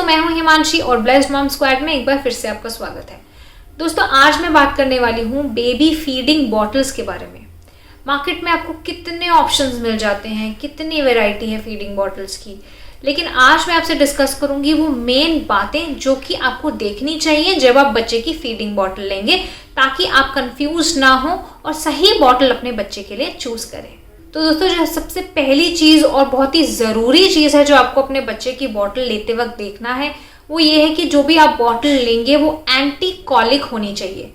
मैं हूं हिमांशी और ब्लेस्ड मॉम स्क्वाड में एक बार फिर से आपका स्वागत है। दोस्तों, आज मैं बात करने वाली हूं बेबी फीडिंग बॉटल्स के बारे में। मार्केट में आपको कितने ऑप्शंस मिल जाते हैं, कितनी वैरायटी है फीडिंग बॉटल्स की, लेकिन आज मैं आपसे डिस्कस करूंगी वो मेन बातें जो कि आपको देखनी चाहिए जब आप बच्चे की फीडिंग बॉटल लेंगे, ताकि आप कंफ्यूज ना हो और सही बॉटल अपने बच्चे के लिए चूज करें। तो दोस्तों, जो सबसे पहली चीज़ और बहुत ही ज़रूरी चीज़ है जो आपको अपने बच्चे की बॉटल लेते वक्त देखना है, वो ये है कि जो भी आप बॉटल लेंगे वो एंटी कॉलिक होनी चाहिए।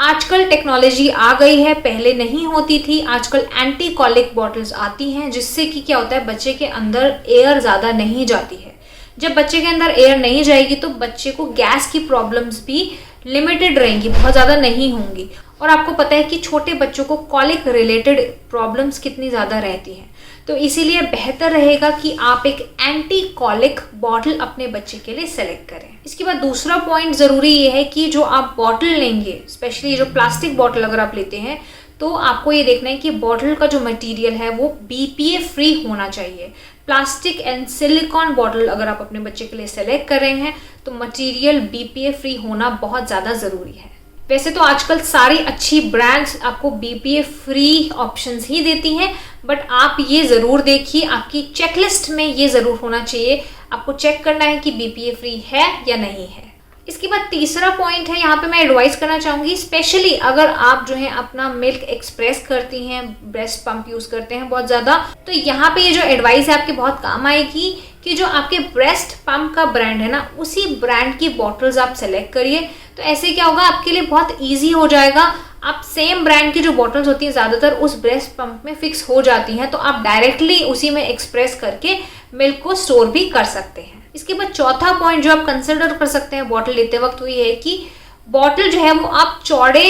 आजकल टेक्नोलॉजी आ गई है, पहले नहीं होती थी। आजकल एंटी कॉलिक बॉटल्स आती हैं, जिससे कि क्या होता है, बच्चे के अंदर एयर ज़्यादा नहीं जाती है। जब बच्चे के अंदर एयर नहीं जाएगी तो बच्चे को गैस की प्रॉब्लम्स भी लिमिटेड रहेंगी, बहुत ज़्यादा नहीं होंगी। और आपको पता है कि छोटे बच्चों को कॉलिक रिलेटेड प्रॉब्लम्स कितनी ज़्यादा रहती हैं, तो इसीलिए बेहतर रहेगा कि आप एक एंटी कॉलिक बॉटल अपने बच्चे के लिए सेलेक्ट करें। इसके बाद दूसरा पॉइंट ज़रूरी ये है कि जो आप बॉटल लेंगे, स्पेशली जो प्लास्टिक बॉटल अगर आप लेते हैं, तो आपको ये देखना है कि बॉटल का जो मटेरियल है वो BPA फ्री होना चाहिए। प्लास्टिक एंड सिलिकॉन बॉटल अगर आप अपने बच्चे के लिए सेलेक्ट कर रहे हैं तो मटेरियल BPA फ्री होना बहुत ज़्यादा ज़रूरी है। वैसे तो आजकल सारी अच्छी ब्रांड्स आपको BPA फ्री ऑप्शंस ही देती हैं, बट आप ये ज़रूर देखिए, आपकी चेकलिस्ट में ये ज़रूर होना चाहिए। आपको चेक करना है कि BPA फ्री है या नहीं है। इसके बाद तीसरा पॉइंट है, यहाँ पे मैं एडवाइस करना चाहूँगी, स्पेशली अगर आप जो है अपना मिल्क एक्सप्रेस करती हैं, ब्रेस्ट पंप यूज़ करते हैं बहुत ज़्यादा, तो यहाँ पे ये जो एडवाइस है आपके बहुत काम आएगी कि जो आपके ब्रेस्ट पंप का ब्रांड है ना, उसी ब्रांड की बॉटल्स आप सेलेक्ट करिए। तो ऐसे क्या होगा, आपके लिए बहुत ईजी हो जाएगा। आप सेम ब्रांड की जो बॉटल्स होती हैं ज़्यादातर उस ब्रेस्ट पंप में फिक्स हो जाती हैं, तो आप डायरेक्टली उसी में एक्सप्रेस करके मिल्क को स्टोर भी कर सकते हैं। इसके बाद चौथा पॉइंट जो आप कंसिडर कर सकते हैं बॉटल लेते वक्त, वो ये है कि बॉटल जो है वो आप चौड़े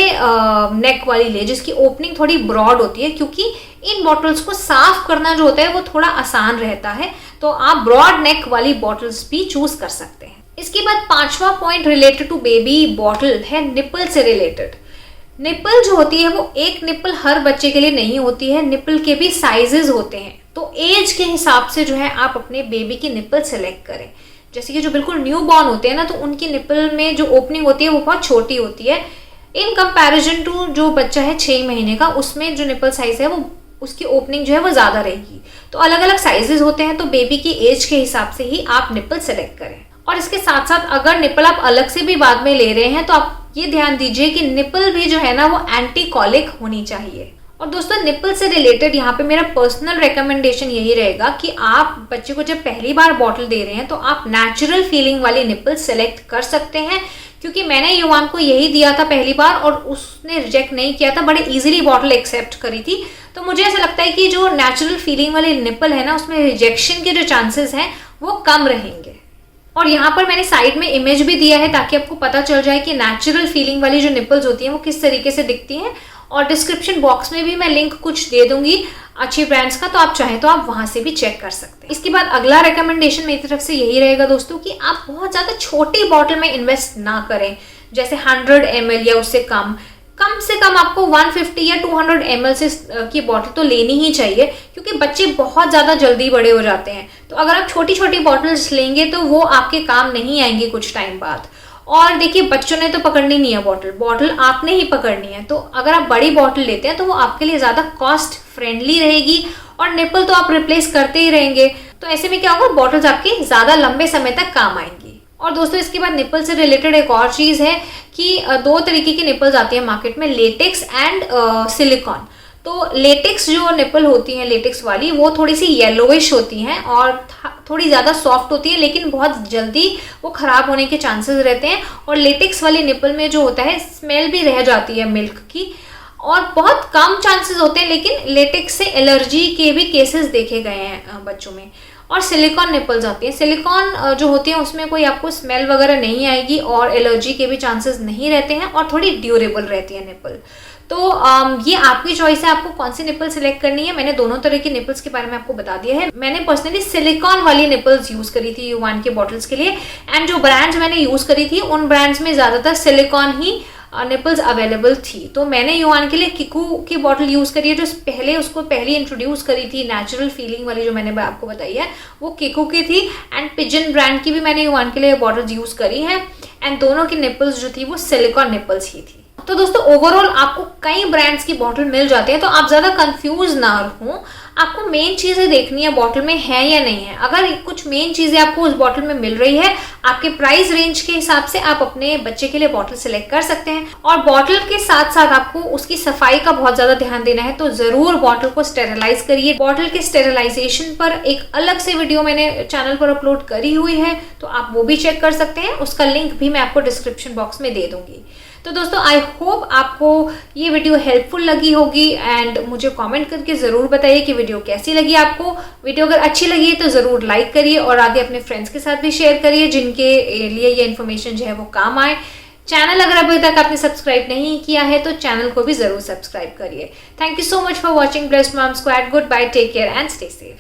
नेक वाली ले, जिसकी ओपनिंग थोड़ी ब्रॉड होती है, क्योंकि इन बॉटल्स को साफ करना जो होता है वो थोड़ा आसान रहता है। तो आप ब्रॉड नेक वाली बॉटल्स भी चूज कर सकते हैं। इसके बाद पांचवा point related to baby bottle है निपल से रिलेटेड। निपल जो होती है वो एक निपल हर बच्चे के लिए नहीं होती है, निपल के भी साइजेस होते हैं। तो एज के हिसाब से जो है आप अपने बेबी की निपल सेलेक्ट करें। जैसे कि जो बिल्कुल न्यू बॉर्न होते हैं ना, तो उनकी निपल में जो ओपनिंग होती है वो बहुत छोटी होती है इन कंपैरिजन टू जो बच्चा है 6 महीने का, उसमें जो निपल साइज है वो उसकी ओपनिंग जो है वो ज़्यादा रहेगी। तो अलग अलग साइजेस होते हैं, तो बेबी की एज के हिसाब से ही आप निपल सेलेक्ट करें। और इसके साथ साथ अगर निपल आप अलग से भी बाद में ले रहे हैं तो आप ये ध्यान दीजिए कि निपल भी जो है ना वो एंटी कॉलिक होनी चाहिए। और दोस्तों, निपल से रिलेटेड यहाँ पे मेरा पर्सनल रिकमेंडेशन यही रहेगा कि आप बच्चे को जब पहली बार बॉटल दे रहे हैं तो आप नेचुरल फीलिंग वाली निपल सेलेक्ट कर सकते हैं, क्योंकि मैंने युवान को यही दिया था पहली बार और उसने रिजेक्ट नहीं किया था, बड़े इजीली बॉटल एक्सेप्ट करी थी। तो मुझे ऐसा लगता है कि जो नेचुरल फीलिंग वाली निपल है ना, उसमें रिजेक्शन के जो चांसेस हैं वो कम रहेंगे। और यहाँ पर मैंने साइड में इमेज भी दिया है ताकि आपको पता चल जाए कि नेचुरल फीलिंग वाली जो निपल्स होती हैं वो किस तरीके से दिखती हैं। और डिस्क्रिप्शन बॉक्स में भी मैं लिंक कुछ दे दूंगी अच्छी ब्रांड्स का, तो आप चाहें तो आप वहां से भी चेक कर सकते हैं। इसके बाद अगला रिकमेंडेशन मेरी तरफ से यही रहेगा दोस्तों कि आप बहुत ज़्यादा छोटी बॉटल में इन्वेस्ट ना करें, जैसे 100 ml या उससे कम से कम आपको 150 या 200 ml से की बॉटल तो लेनी ही चाहिए, क्योंकि बच्चे बहुत ज़्यादा जल्दी बड़े हो जाते हैं। तो अगर आप छोटी छोटी बॉटल्स लेंगे तो वो आपके काम नहीं आएंगी कुछ टाइम बाद। और देखिए, बच्चों ने तो पकड़नी नहीं है बॉटल आपने ही पकड़नी है। तो अगर आप बड़ी बॉटल लेते हैं तो वो आपके लिए ज़्यादा कॉस्ट फ्रेंडली रहेगी और निपल तो आप रिप्लेस करते ही रहेंगे। तो ऐसे में क्या होगा, बॉटल्स आपकी ज़्यादा लंबे समय तक काम आएंगी। और दोस्तों, इसके बाद निपल से रिलेटेड एक और चीज़ है कि 2 तरीके की निपल्स आती है मार्केट में, लेटेक्स एंड सिलिकॉन। तो लेटेक्स जो निपल होती हैं, लेटेक्स वाली, वो थोड़ी सी येलोइश होती हैं और थोड़ी ज़्यादा सॉफ्ट होती है, लेकिन बहुत जल्दी वो ख़राब होने के चांसेस रहते हैं। और लेटेक्स वाली निपल में जो होता है, स्मेल भी रह जाती है मिल्क की, और बहुत कम चांसेस होते हैं, लेकिन लेटेक्स से एलर्जी के भी केसेस देखे गए हैं बच्चों में। और सिलिकॉन निपल्स आती हैं, सिलिकॉन जो होती है उसमें कोई आपको स्मेल वगैरह नहीं आएगी और एलर्जी के भी चांसेस नहीं रहते हैं और थोड़ी ड्यूरेबल रहती है निपल। तो ये आपकी चॉइस है, आपको कौन सी निपल सिलेक्ट करनी है। मैंने दोनों तरह की निपल्स के बारे में आपको बता दिया है। मैंने पर्सनली सिलिकॉन वाली निपल्स यूज करी थी युवान के बॉटल्स के लिए, एंड जो ब्रांड्स मैंने यूज करी थी उन ब्रांड्स में ज्यादातर सिलिकॉन ही निपल्स अवेलेबल थी। तो मैंने युआन के लिए किकू की बॉटल यूज़ करी है, जो पहली इंट्रोड्यूस करी थी नेचुरल फीलिंग वाली जो मैंने आपको बताई है, वो किकू की थी। एंड पिजन ब्रांड की भी मैंने युआन के लिए बॉटल्स यूज़ करी हैं, एंड दोनों की निपल्स जो थी वो सिलिकॉन निपल्स ही थी। तो दोस्तों ओवरऑल आपको कई ब्रांड्स की बॉटल मिल जाती है, तो आप ज़्यादा कंफ्यूज ना हो। आपको मेन चीज़ें देखनी है बॉटल में है या नहीं है। अगर कुछ मेन चीज़ें आपको उस बॉटल में मिल रही है, आपके प्राइस रेंज के हिसाब से आप अपने बच्चे के लिए बॉटल सिलेक्ट कर सकते हैं। और बॉटल के साथ साथ आपको उसकी सफाई का बहुत ज़्यादा ध्यान देना है, तो ज़रूर बॉटल को स्टेरिलाइज करिए। बॉटल के स्टेरिलाइजेशन पर एक अलग से वीडियो मैंने चैनल पर अपलोड करी हुई है, तो आप वो भी चेक कर सकते हैं। उसका लिंक भी मैं आपको डिस्क्रिप्शन बॉक्स में दे दूंगी। तो दोस्तों आई होप आपको ये वीडियो हेल्पफुल लगी होगी, एंड मुझे कमेंट करके ज़रूर बताइए कि वीडियो कैसी लगी आपको। वीडियो अगर अच्छी लगी तो ज़रूर लाइक करिए और आगे अपने फ्रेंड्स के साथ भी शेयर करिए जिनके लिए ये इन्फॉर्मेशन जो है वो काम आए। चैनल अगर अभी तक आपने सब्सक्राइब नहीं किया है तो चैनल को भी ज़रूर सब्सक्राइब करिए। Thank you so much for watching blessed mom squad. Good bye, take care and stay safe.